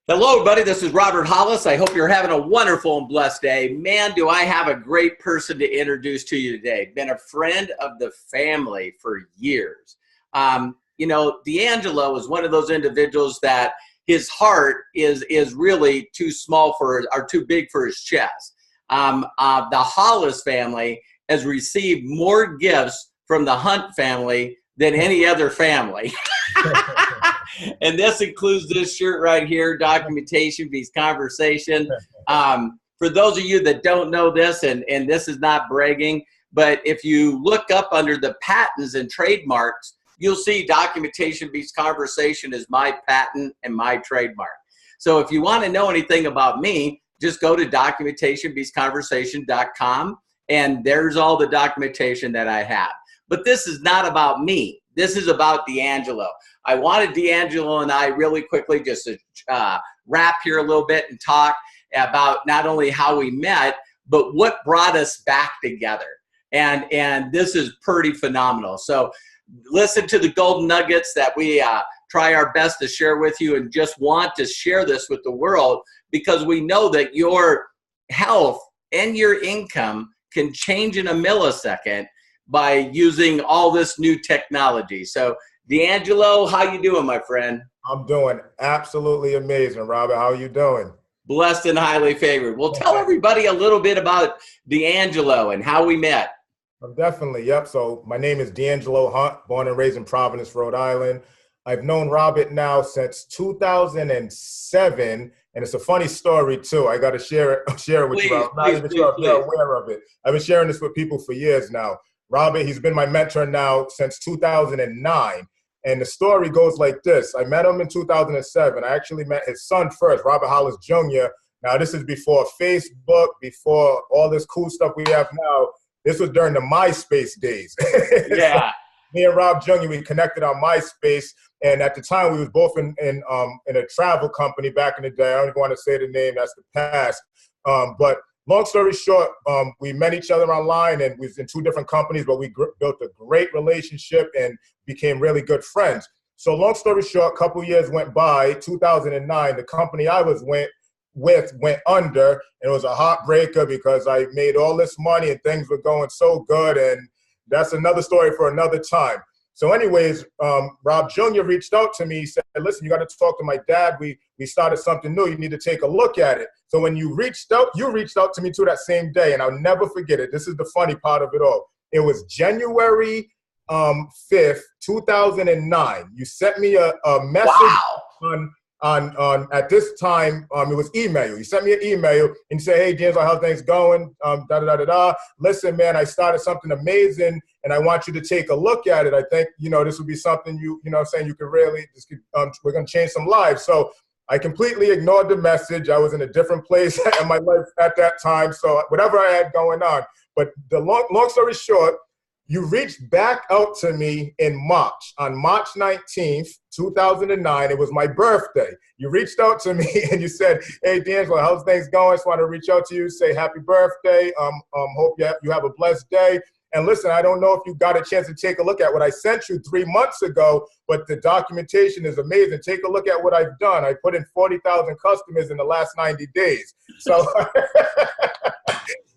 Hello, everybody. This is Robert Hollis. I hope you're having a wonderful and blessed day. Man, do I have a great person to introduce to you today. Been a friend of the family for years. Dangelo is one of those individuals that his heart is really too small for, or too big for his chest. The Hollis family has received more gifts from the Hunt family than any other family. And this includes this shirt right here, Documentation Beats Conversation. For those of you that don't know this, and this is not bragging, but if you look up under the patents and trademarks, you'll see Documentation Beats Conversation is my patent and my trademark. So if you want to know anything about me, just go to documentationbeatsconversation.com, and there's all the documentation that I have. But this is not about me. This is about Dangelo. I wanted Dangelo and I really quickly just to wrap here a little bit and talk about not only how we met, but what brought us back together. And this is pretty phenomenal. So listen to the golden nuggets that we try our best to share with you, and just want to share this with the world, because we know that your health and your income can change in a millisecond by using all this new technology. So Dangelo, how you doing, my friend? I'm doing absolutely amazing, Robert. How are you doing? Blessed and highly favored. Well, tell everybody a little bit about Dangelo and how we met. Definitely, yep. So my name is Dangelo Hunt, born and raised in Providence, Rhode Island. I've known Robert now since 2007, and it's a funny story too. I got to share it with you. I'm not even sure if you're aware of it. I've been sharing this with people for years now. Robert, he's been my mentor now since 2009. And the story goes like this. I met him in 2007. I actually met his son first, Robert Hollis Jr. Now, this is before Facebook, before all this cool stuff we have now. This was during the MySpace days. Yeah. So me and Rob Jr., we connected on MySpace. And at the time, we was both in a travel company back in the day. I don't even want to say the name. That's the past. But long story short, we met each other online, and we was in two different companies, but we built a great relationship and became really good friends. So long story short, a couple years went by. 2009, the company I was with went under, and it was a heartbreaker because I made all this money and things were going so good, and that's another story for another time. So anyways, Rob Jr. reached out to me. He said, listen, you got to talk to my dad. We started something new. You need to take a look at it. So when you reached out to me too that same day, and I'll never forget it. This is the funny part of it all. It was January 5th, 2009. You sent me a message on at this time, it was email. You sent me an email and you said, hey, James, how things going? Listen, man, I started something amazing and I want you to take a look at it. I think, this would be something you know what I'm saying, you could really, we're going to change some lives. So I completely ignored the message. I was in a different place in my life at that time. So whatever I had going on. But the long story short, you reached back out to me in March, on March 19th, 2009. It was my birthday. You reached out to me and you said, hey, Dangelo, how's things going? I just want to reach out to you, say happy birthday. Hope you have a blessed day. And listen, I don't know if you got a chance to take a look at what I sent you 3 months ago, but the documentation is amazing. Take a look at what I've done. I put in 40,000 customers in the last 90 days. So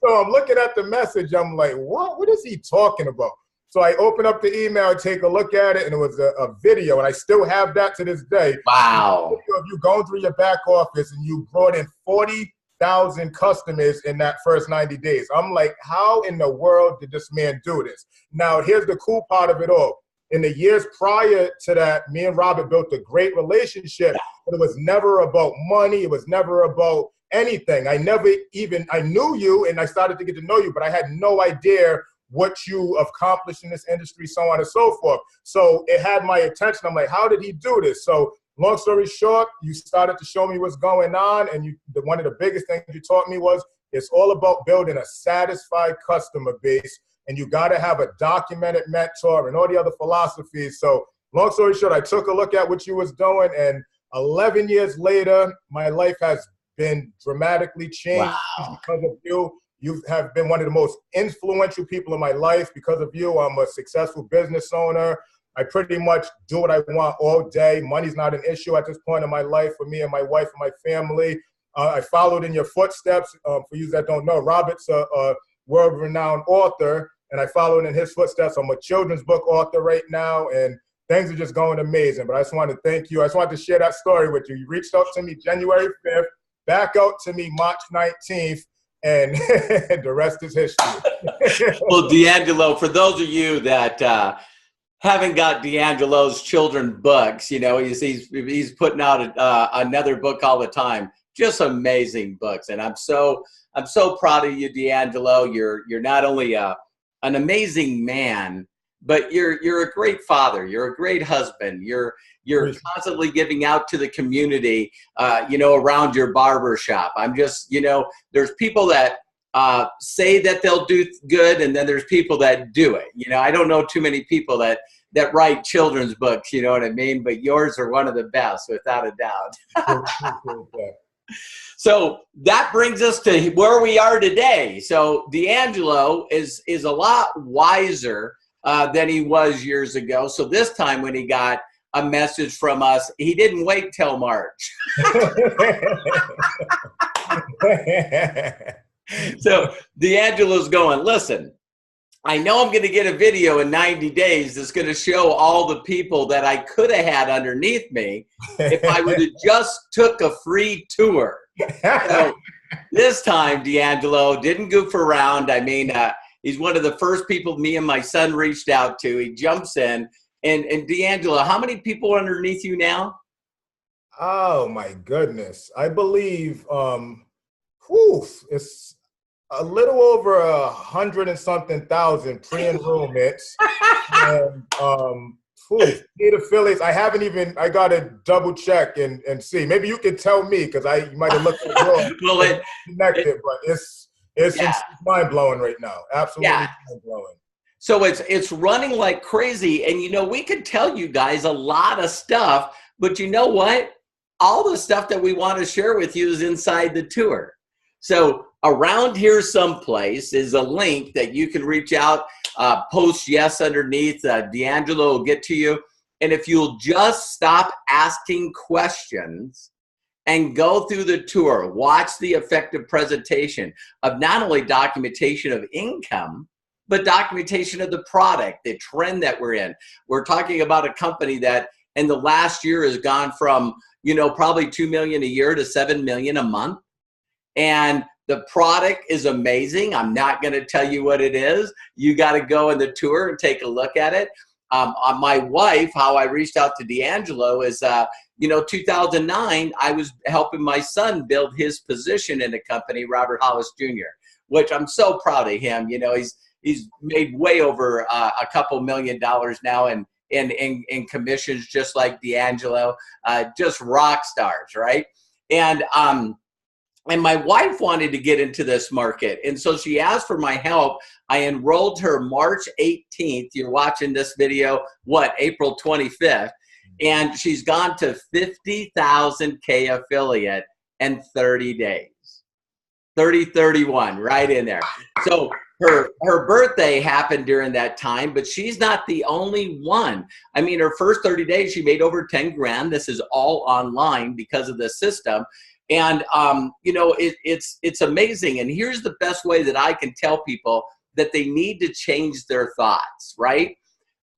So I'm looking at the message. I'm like, what is he talking about? So I open up the email, take a look at it, and it was a video, and I still have that to this day. Wow. Of you going through your back office, and you brought in 40,000 customers in that first 90 days. I'm like, how in the world did this man do this? Now, here's the cool part of it all. In the years prior to that, me and Robert built a great relationship, but it was never about money. It was never about anything. I knew you and I started to get to know you, but I had no idea what you accomplished in this industry, so on and so forth. So it had my attention. I'm like, how did he do this? So long story short, you started to show me what's going on. And one of the biggest things you taught me was it's all about building a satisfied customer base. And you got to have a documented mentor and all the other philosophies. So long story short, I took a look at what you was doing, and 11 years later, my life has been dramatically changed because of you. You have been one of the most influential people in my life. Because of you, I'm a successful business owner. I pretty much do what I want all day. Money's not an issue at this point in my life for me and my wife and my family. I followed in your footsteps. For you that don't know, Robert's a world-renowned author, and I followed in his footsteps. I'm a children's book author right now, and things are just going amazing. But I just want to thank you. I just wanted to share that story with you. You reached out to me January 5th, back out to me March 19th, and the rest is history. Well, Dangelo, for those of you that haven't got Dangelo's children books, you know, he's putting out another book all the time. Just amazing books, and I'm so proud of you, Dangelo. You're not only an amazing man, but you're a great father. You're a great husband. You're constantly giving out to the community, you know, around your barber shop. I'm just, you know, there's people that say that they'll do good, and then there's people that do it. You know, I don't know too many people that write children's books, you know what I mean? But yours are one of the best, without a doubt. So that brings us to where we are today. So Dangelo is a lot wiser than he was years ago. So this time when he got a message from us, he didn't wait till March. So Dangelo's going, listen, I know I'm going to get a video in 90 days that's going to show all the people that I could have had underneath me if I would have just took a free tour. So this time, Dangelo didn't goof around. I mean, he's one of the first people me and my son reached out to. He jumps in. And Dangelo, how many people are underneath you now? Oh, my goodness. I believe it's a little over 100 and something thousand pre-enrollments. And paid affiliates. I got to double check and see. Maybe you can tell me, because you might have looked at your connected, but it's mind blowing right now. Absolutely mind blowing. So it's running like crazy. And you know, we could tell you guys a lot of stuff, but you know what? All the stuff that we want to share with you is inside the tour. So around here someplace is a link that you can reach out, post yes underneath. Dangelo will get to you. And if you'll just stop asking questions and go through the tour, watch the effective presentation of not only documentation of income, but documentation of the product, the trend that we're in. We're talking about a company that in the last year has gone from, you know, probably 2 million a year to 7 million a month. And the product is amazing. I'm not going to tell you what it is. You got to go in the tour and take a look at it. My wife, how I reached out to Dangelo is, you know, 2009, I was helping my son build his position in the company, Robert Hollis Jr., which I'm so proud of him. You know, he's made way over a couple $1 million now in commissions, just like Dangelo, just rock stars, right? And my wife wanted to get into this market. And so she asked for my help. I enrolled her March 18th. You're watching this video, April 25th. And she's gone to 50,000 K affiliate in 30 days. 31, right in there. So her birthday happened during that time, but she's not the only one. I mean, her first 30 days, she made over 10 grand. This is all online because of the system. And, you know, it's amazing. And here's the best way that I can tell people that they need to change their thoughts, right?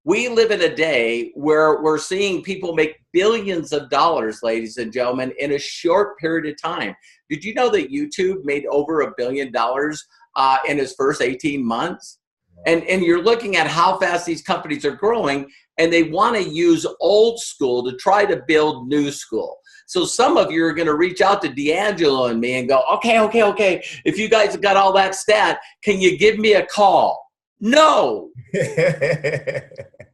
We live in a day where we're seeing people make billions of dollars, ladies and gentlemen, in a short period of time. Did you know that YouTube made over $1 billion in its first 18 months? And you're looking at how fast these companies are growing, and they want to use old school to try to build new school. So some of you are going to reach out to Dangelo and me and go, okay. If you guys have got all that stat, can you give me a call? No.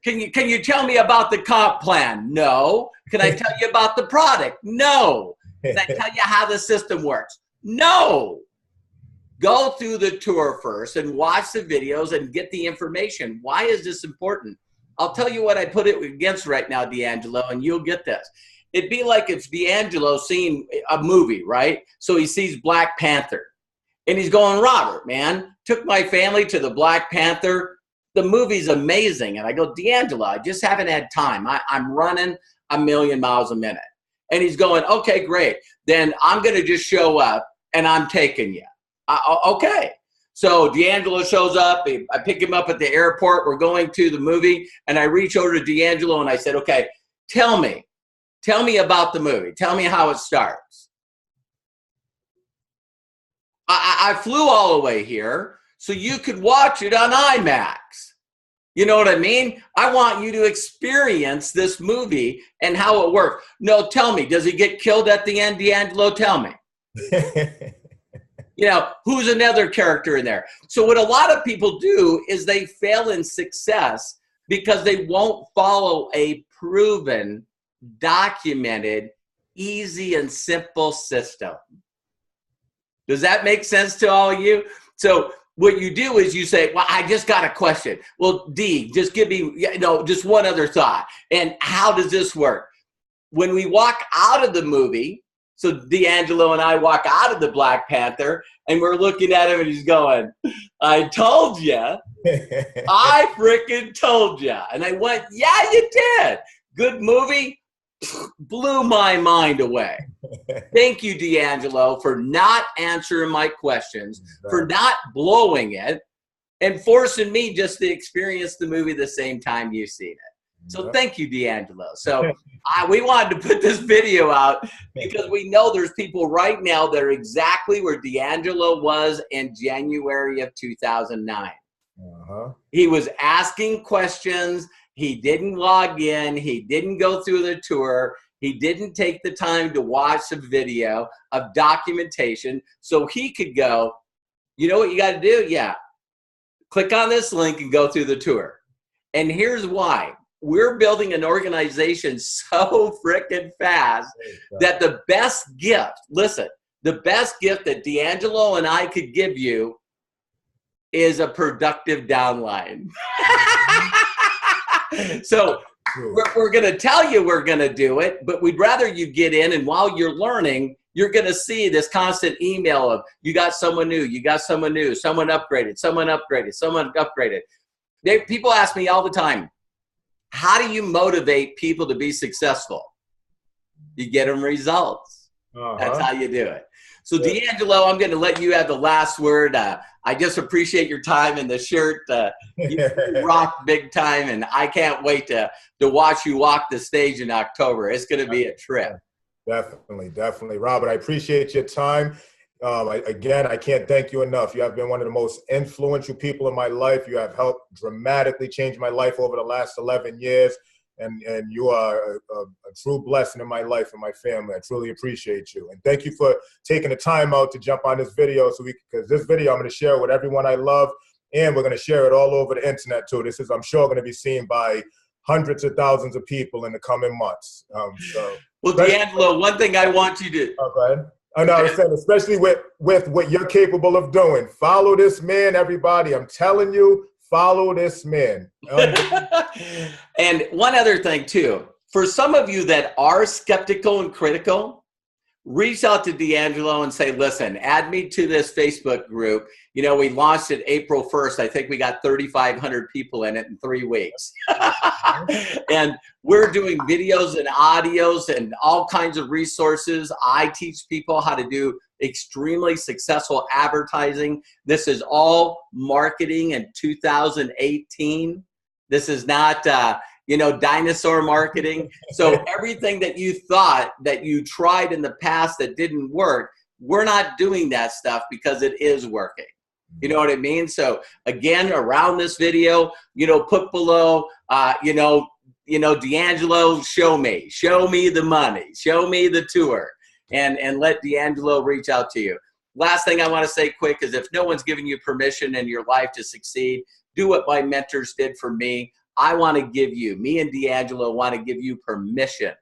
Can you tell me about the comp plan? No. Can I tell you about the product? No. Can I tell you how the system works? No. Go through the tour first and watch the videos and get the information. Why is this important? I'll tell you what I put it against right now, Dangelo, and you'll get this. It'd be like if Dangelo seeing a movie, right? So he sees Black Panther. And he's going, Robert, man, took my family to the Black Panther. the movie's amazing. And I go, Dangelo, I just haven't had time. I'm running 1,000,000 miles a minute. And he's going, okay, great. Then I'm going to just show up and I'm taking you. Okay. So Dangelo shows up. I pick him up at the airport. We're going to the movie. And I reach over to Dangelo and I said, okay, tell me about the movie. Tell me how it starts. I flew all the way here so you could watch it on IMAX. You know what I mean? I want you to experience this movie and how it works. No, tell me, does he get killed at the end, Dangelo? Tell me. You know, who's another character in there? So what a lot of people do is they fail in success because they won't follow a proven, documented, easy and simple system. Does that make sense to all of you? So what you do is you say, well, I just got a question. Well, D, just give me, just one other thought. And how does this work? When we walk out of the movie, so Dangelo and I walk out of the Black Panther and we're looking at him and he's going, I told you. I freaking told you. And I went, yeah, you did. Good movie. Blew my mind away. Thank you, Dangelo, for not answering my questions, for not blowing it, and forcing me just to experience the movie the same time you've seen it. So thank you, Dangelo. So we wanted to put this video out because we know there's people right now that are exactly where Dangelo was in January of 2009. He was asking questions. He didn't log in. He didn't go through the tour. He didn't take the time to watch the video of documentation so he could go, you know what you got to do? Yeah. Click on this link and go through the tour. And here's why. We're building an organization so freaking fast that the best gift, listen, the best gift that Dangelo and I could give you is a productive downline. So we're going to tell you we're going to do it, but we'd rather you get in, and while you're learning, you're going to see this constant email of you got someone new, you got someone new, someone upgraded, someone upgraded, someone upgraded. People ask me all the time, how do you motivate people to be successful? You get them results. That's how you do it. So Dangelo, I'm going to let you have the last word. I just appreciate your time and the shirt. You rock big time, and I can't wait to watch you walk the stage in October. It's going to be a trip. Definitely. Robert, I appreciate your time. Again, I can't thank you enough. You have been one of the most influential people in my life. You have helped dramatically change my life over the last 11 years. And you are a true blessing in my life and my family. I truly appreciate you. And thank you for taking the time out to jump on this video because this video I'm going to share with everyone I love, and we're going to share it all over the internet too. This is, I'm sure, going to be seen by hundreds of thousands of people in the coming months. Well, Dangelo, one thing I want you to... go ahead. I know, I was saying, especially with what you're capable of doing. Follow this man, everybody. I'm telling you, follow this man. And one other thing, too. For some of you that are skeptical and critical, reach out to Dangelo and say, listen, add me to this Facebook group. You know, we launched it April 1st. I think we got 3,500 people in it in 3 weeks. And we're doing videos and audios and all kinds of resources. I teach people how to do extremely successful advertising. This is all marketing in 2018. This is not, dinosaur marketing. So everything that you thought that you tried in the past that didn't work, we're not doing that stuff because it is working. You know what I mean? So again, around this video, put below, Dangelo, show me the money, show me the tour, and let Dangelo reach out to you. Last thing I want to say quick is if no one's giving you permission in your life to succeed, do what my mentors did for me. I want to give you, me and Dangelo want to give you permission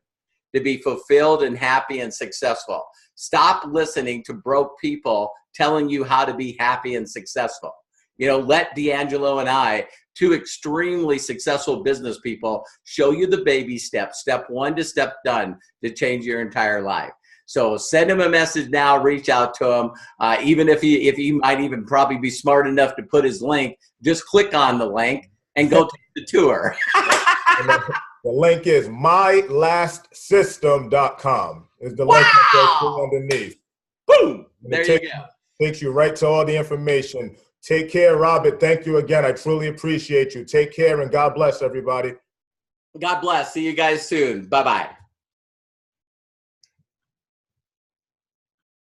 to be fulfilled and happy and successful. Stop listening to broke people telling you how to be happy and successful. Let Dangelo and I, two extremely successful business people, show you the baby steps, step 1 to step done, to change your entire life. So send him a message now, reach out to him. Even if he might even probably be smart enough to put his link, just click on the link and go take the tour. The link is mylastsystem.com. Is the link that's underneath. Boom! There you go. Takes you right to all the information. Take care, Robert. Thank you again. I truly appreciate you. Take care and God bless everybody. God bless. See you guys soon. Bye-bye.